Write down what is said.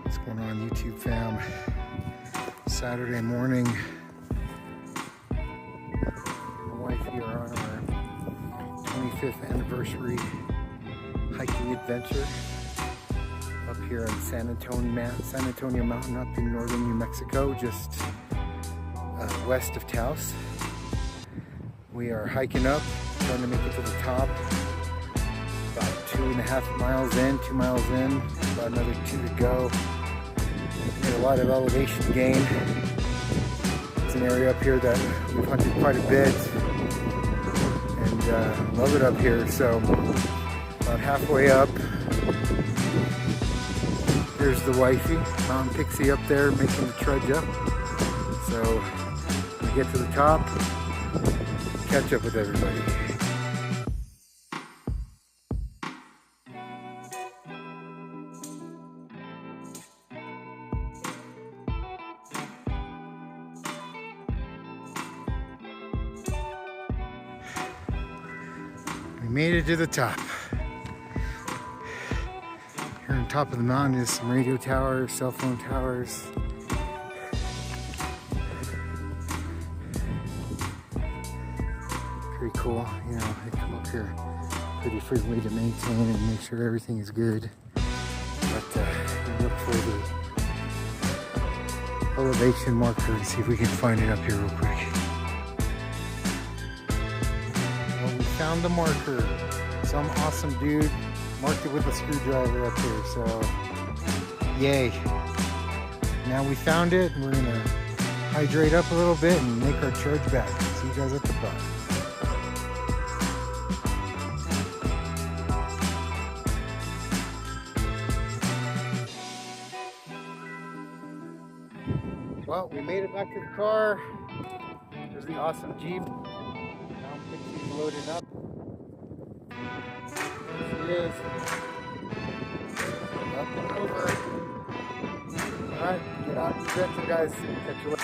What's going on, YouTube fam? Saturday morning. My wife here on our 25th anniversary hiking adventure up here in San Antonio Mountain up in northern New Mexico, just west of Taos. We are hiking up, trying to make it to the top. About 2.5 miles in, 2 miles in, about another 2 to go. Made a lot of elevation gain. It's an area up here that we've hunted quite a bit and love it up here. So about halfway up, there's the wifey, Mountain Pixie, up there making the trudge up. So we get to the top, catch up with everybody. We made it to the top. Here on top of the mountain is some radio towers, cell phone towers. Pretty cool, you know, they come up here pretty frequently to maintain and make sure everything is good. But we'll look for the elevation marker and see if we can find it up here real quick. Well, we found the marker. Some awesome dude marked it with a screwdriver up here, so yay. Now we found it, and we're gonna hydrate up a little bit and make our trudge back. See you guys at the bottom. Well, we made it back to the car. There's the awesome Jeep. Now Pixie's loaded up. There she is. Up and over. Alright, get out and adventure, guys. Catch you later.